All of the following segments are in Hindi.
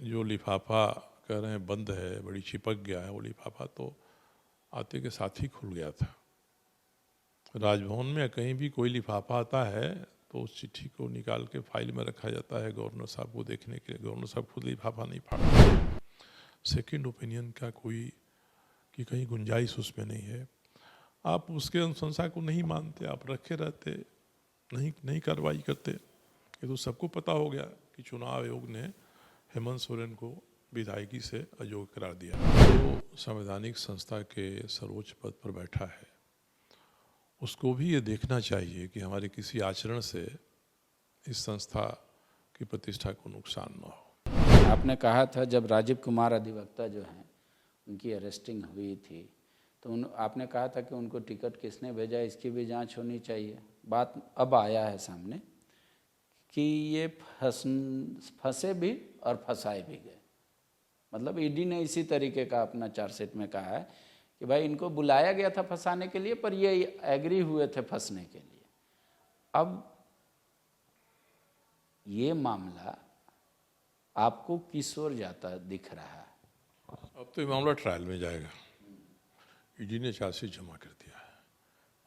जो लिफाफा कह रहे हैं बंद है, बड़ी चिपक गया है, वो लिफाफा तो आते के साथ ही खुल गया था। राजभवन में कहीं भी कोई लिफाफा आता है तो उस चिट्ठी को निकाल के फाइल में रखा जाता है गवर्नर साहब को देखने के लिए। गवर्नर साहब खुद लिफाफा नहीं फाड़ते। सेकंड ओपिनियन का कोई कि कहीं गुंजाइश उसमें नहीं है। आप उसके अनुशंसा को नहीं मानते, आप रखे रहते, नहीं कार्रवाई करते। ये तो सबको पता हो गया कि चुनाव आयोग ने हेमंत सोरेन को विधायकी से अयोग्य करार दिया। जो संवैधानिक संस्था के सर्वोच्च पद पर बैठा है उसको भी ये देखना चाहिए कि हमारे किसी आचरण से इस संस्था की प्रतिष्ठा को नुकसान न हो। आपने कहा था जब राजीव कुमार अधिवक्ता जो हैं उनकी अरेस्टिंग हुई थी तो आपने कहा था कि उनको टिकट किसने भेजा, इसकी भी जांच होनी चाहिए। बात अब आया है सामने कि ये फंसे भी और फंसाए भी गए। मतलब ईडी ने इसी तरीके का अपना चार्जशीट में कहा है कि भाई इनको बुलाया गया था फंसाने के लिए, पर ये एग्री हुए थे फंसने के लिए। अब ये मामला आपको किस ओर जाता दिख रहा है? अब तो ये मामला ट्रायल में जाएगा। ईडी ने चार्जशीट जमा कर दिया है।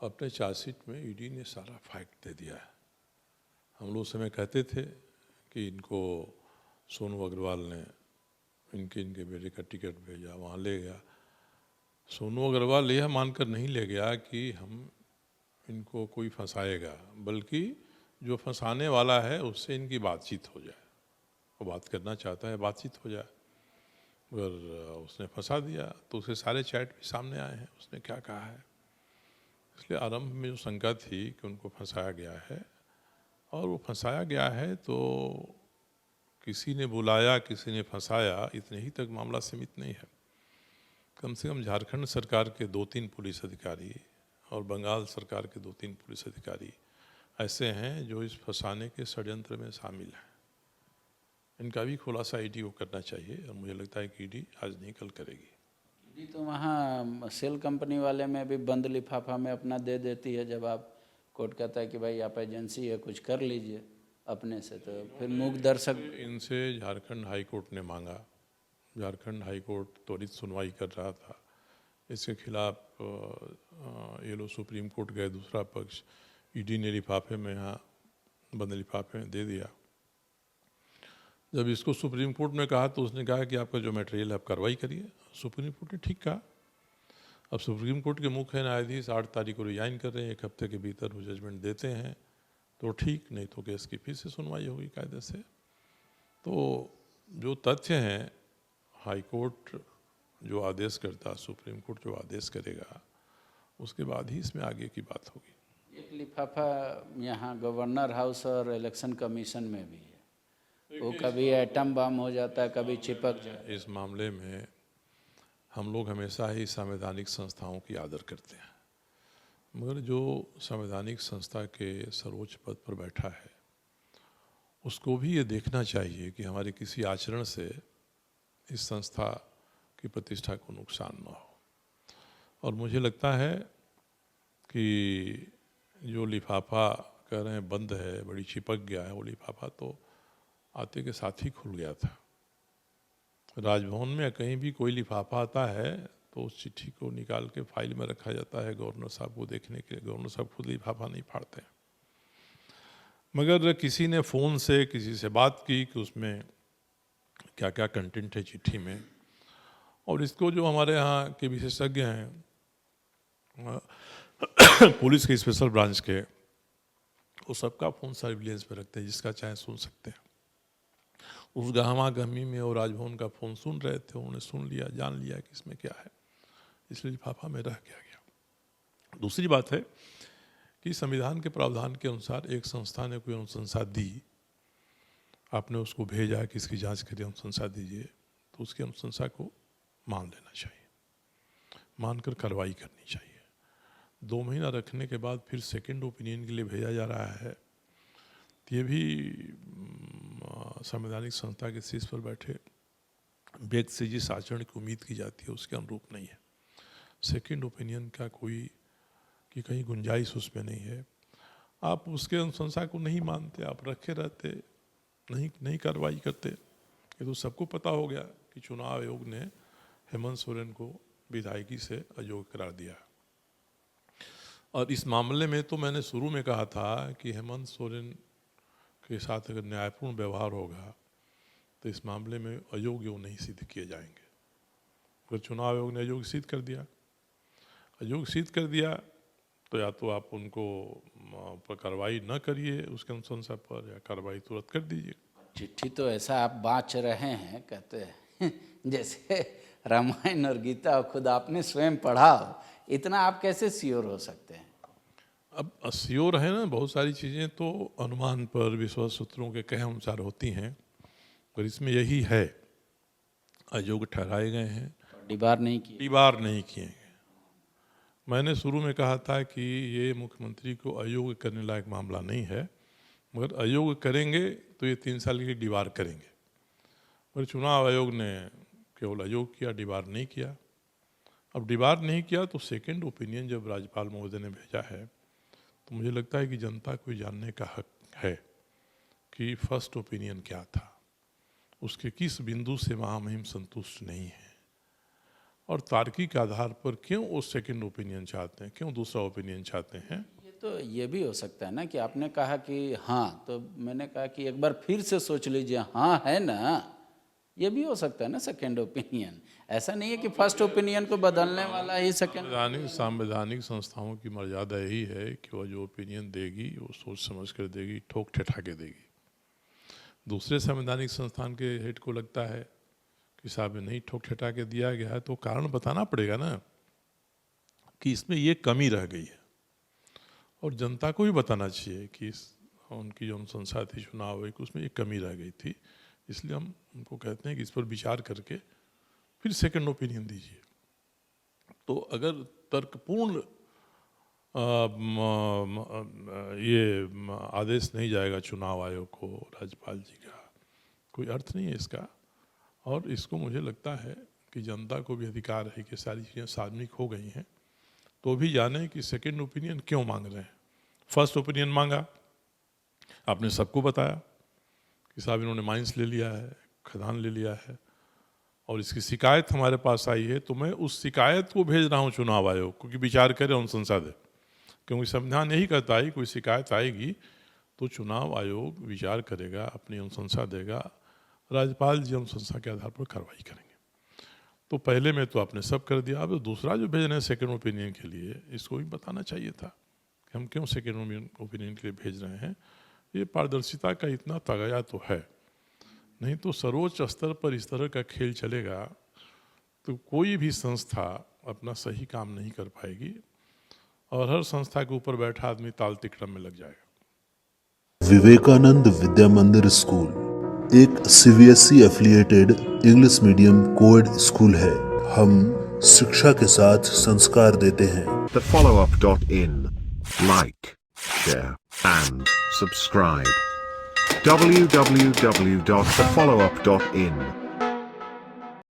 अपने चार्जशीट में ईडी ने सारा फैक्ट दे दिया है। हम लोग उस समय कहते थे कि इनको सोनू अग्रवाल ने इनके बेटे का टिकट भेजा, वहाँ ले गया। सोनू अग्रवाल यह मानकर नहीं ले गया कि हम इनको कोई फंसाएगा, बल्कि जो फंसाने वाला है उससे इनकी बातचीत हो जाए। वो बात करना चाहता है, बातचीत हो जाए। अगर उसने फंसा दिया तो उसके सारे चैट भी सामने आए हैं, उसने क्या कहा है। इसलिए आरंभ में जो शंका थी कि उनको फंसाया गया है, और वो फंसाया गया है तो किसी ने बुलाया, किसी ने फंसाया, इतने ही तक मामला सीमित नहीं है। कम से कम झारखंड सरकार के 2-3 पुलिस अधिकारी और बंगाल सरकार के 2-3 पुलिस अधिकारी ऐसे हैं जो इस फंसाने के षड्यंत्र में शामिल हैं। इनका भी खुलासा ईडी को करना चाहिए, और मुझे लगता है कि ईडी आज नहीं कल करेगी। ईडी तो वहाँ सेल कंपनी वाले में भी बंद लिफाफा में अपना दे देती है। जब आप कोर्ट कहता है कि भाई आप एजेंसी है, कुछ कर लीजिए अपने से, तो फिर मूक दर्शक। इनसे झारखंड हाई कोर्ट ने मांगा। झारखंड हाई कोर्ट त्वरित सुनवाई कर रहा था। इसके खिलाफ ये लोग सुप्रीम कोर्ट गए, दूसरा पक्ष। ईडी ने लिफाफे में, यहाँ बंद लिफाफे में दे दिया। जब इसको सुप्रीम कोर्ट में कहा तो उसने कहा कि आपका जो मटेरियल है आप कार्रवाई करिए। सुप्रीम कोर्ट ने ठीक कहा। अब सुप्रीम कोर्ट के मुख्य न्यायाधीश 8 तारीख को रिजाइन कर रहे हैं। 1 हफ्ते के भीतर वो जजमेंट देते हैं तो ठीक, नहीं तो केस की फिर से सुनवाई होगी कायदे से। तो जो तथ्य हैं, हाई कोर्ट जो आदेश करता, सुप्रीम कोर्ट जो आदेश करेगा, उसके बाद ही इसमें आगे की बात होगी। एक लिफाफा यहाँ गवर्नर हाउस और इलेक्शन कमीशन में भी है। वो कभी एटम बम हो जाता है, कभी चिपक जाता है। इस मामले में हम लोग हमेशा ही संवैधानिक संस्थाओं की आदर करते हैं, मगर जो संवैधानिक संस्था के सर्वोच्च पद पर बैठा है उसको भी ये देखना चाहिए कि हमारे किसी आचरण से इस संस्था की प्रतिष्ठा को नुकसान न हो। और मुझे लगता है कि जो लिफाफा कह रहे हैं बंद है, बड़ी चिपक गया है, वो लिफाफा तो आते के साथ ही खुल गया था। राजभवन में कहीं भी कोई लिफाफा आता है तो उस चिट्ठी को निकाल के फाइल में रखा जाता है गवर्नर साहब को देखने के लिए। गवर्नर साहब खुद लिफाफा नहीं फाड़ते हैं। मगर किसी ने फ़ोन से किसी से बात की कि उसमें क्या क्या कंटेंट है चिट्ठी में, और इसको जो हमारे यहाँ के विशेषज्ञ हैं पुलिस के स्पेशल ब्रांच के, वो सबका फ़ोन सर्विलेंस में रखते हैं, जिसका चाहे सुन सकते हैं। उस गहमा गहमी में वो राजभवन का फ़ोन सुन रहे थे, उन्होंने सुन लिया, जान लिया कि इसमें क्या है, इसलिए लिफाफा में रह गया। दूसरी बात है कि संविधान के प्रावधान के अनुसार एक संस्था ने कोई अनुशंसा दी, आपने उसको भेजा कि इसकी जांच करिए, अनुशंसा दीजिए, तो उसकी अनुशंसा को मान लेना चाहिए, मानकर कार्रवाई करनी चाहिए। 2 महीना रखने के बाद फिर सेकंड ओपिनियन के लिए भेजा जा रहा है, ये भी संवैधानिक संस्था के शीर्ष पर बैठे व्यक्ति से जिस आचरण की उम्मीद की जाती है उसके अनुरूप नहीं है। सेकंड ओपिनियन का कोई कि कहीं गुंजाइश उसमें नहीं है। आप उसके अनुशंसा को नहीं मानते, आप रखे रहते, नहीं कार्रवाई करते। ये तो सबको पता हो गया कि चुनाव आयोग ने हेमंत सोरेन को विधायकी से अयोग्य करार दिया। और इस मामले में तो मैंने शुरू में कहा था कि हेमंत सोरेन के साथ अगर न्यायपूर्ण व्यवहार होगा तो इस मामले में अयोग्य वो नहीं सिद्ध किए जाएंगे। अगर चुनाव आयोग ने अयोग्य सिद्ध कर दिया तो या तो आप उनको पर कार्रवाई न करिए उसके अनुशंसा पर, या कार्रवाई तुरंत कर दीजिए। चिट्ठी तो ऐसा आप बाँच रहे हैं, कहते हैं जैसे रामायण और गीता खुद आपने स्वयं पढ़ा हो, इतना आप कैसे श्योर हो सकते हैं? अब श्योर है ना, बहुत सारी चीज़ें तो अनुमान पर, विश्वास सूत्रों के कहे अनुसार होती हैं, पर इसमें यही है, अयोग्य ठहराए गए हैं, डिबार नहीं किए गए। मैंने शुरू में कहा था कि ये मुख्यमंत्री को अयोग्य करने लायक मामला नहीं है, मगर अयोग्य करेंगे तो ये 3 साल की डिबार करेंगे। पर चुनाव आयोग ने केवल अयोग्य किया, डिबार नहीं किया। अब डिबार नहीं किया तो सेकंड ओपिनियन जब राज्यपाल महोदय ने भेजा है तो मुझे लगता है कि जनता को जानने का हक है कि फर्स्ट ओपिनियन क्या था, उसके किस बिंदु से महामहिम संतुष्ट नहीं है, और तार्किक आधार पर क्यों वो सेकंड ओपिनियन चाहते हैं, क्यों दूसरा ओपिनियन चाहते हैं। ये भी हो सकता है ना कि आपने कहा कि हाँ, तो मैंने कहा कि एक बार फिर से सोच लीजिए, हाँ है ना, ये भी हो सकता है ना सेकंड ओपिनियन। ऐसा नहीं है कि फर्स्ट ओपिनियन को बदलने वाला ही सेकंड। संवैधानिक संस्थाओं की मर्यादा यही है कि वो जो ओपिनियन देगी वो सोच समझ कर देगी, ठोक ठेठा के देगी। दूसरे संवैधानिक संस्थान के हेड को लगता है कि साहब नहीं ठोक ठेठा के दिया गया है, तो कारण बताना पड़ेगा ना कि इसमें ये कमी रह गई है, और जनता को भी बताना चाहिए कि उनकी जो अनुशंसा थी चुनाव आयोग, उसमें एक कमी रह गई थी। इसलिए हम उनको कहते हैं कि इस पर विचार करके फिर सेकंड ओपिनियन दीजिए। तो अगर तर्कपूर्ण ये आदेश नहीं जाएगा चुनाव आयोग को राज्यपाल जी का, कोई अर्थ नहीं है इसका। और इसको मुझे लगता है कि जनता को भी अधिकार है कि सारी चीज़ें सार्वजनिक हो गई हैं तो भी जाने कि सेकंड ओपिनियन क्यों मांग रहे हैं। फर्स्ट ओपिनियन मांगा, आपने सबको बताया कि साहब इन्होंने माइंस ले लिया है, खदान ले लिया है, और इसकी शिकायत हमारे पास आई है, तो मैं उस शिकायत को भेज रहा हूँ चुनाव आयोग को कि विचार करे, अनुशंसा दे। क्योंकि संविधान यही कहता है कोई शिकायत आएगी तो चुनाव आयोग विचार करेगा, अपनी अनुशंसा देगा, राज्यपाल जी अनुशंसा के आधार पर कार्रवाई करेंगे। तो पहले में तो आपने सब कर दिया, अब दूसरा जो भेज रहे हैं सेकेंड ओपिनियन के लिए, इसको भी बताना चाहिए था कि हम क्यों सेकेंड ओपिनियन के लिए भेज रहे हैं। ये पारदर्शिता का इतना तगाया तो है, नहीं तो सर्वोच्च स्तर पर इस तरह का खेल चलेगा तो कोई भी संस्था अपना सही काम नहीं कर पाएगी, और हर संस्था के ऊपर बैठा आदमी ताल तिकड़म में लग जाएगा। विवेकानंद विद्या मंदिर स्कूल एक CBSE affiliated English medium coed school है। हम शिक्षा के साथ संस्कार देते हैं। thefollowup.in. Like, share and subscribe. www.thefollowup.in